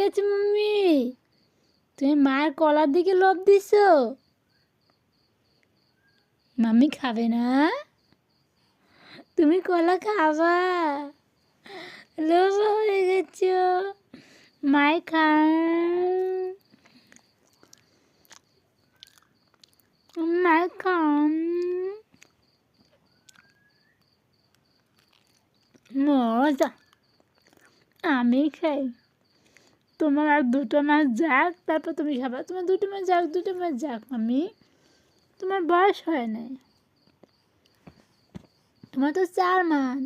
গেছে মাম্মি। তুমি মায়ের কলার দিকে লোভ দিছো। মাম্মি খাবে না? তুমি কলা খাবা? লোভ হয়ে গেছো। মায়ের খান, মায়ের খান। মজা। আমি খাই। তোমার আর দুটো মাস যাক, তারপর তুমি খাবা। তোমার দুটো মাস যাক, দুটো মাস যাক মাম্মি। তোমার বয়স হয় নাই, তোমার তো 4 মাস।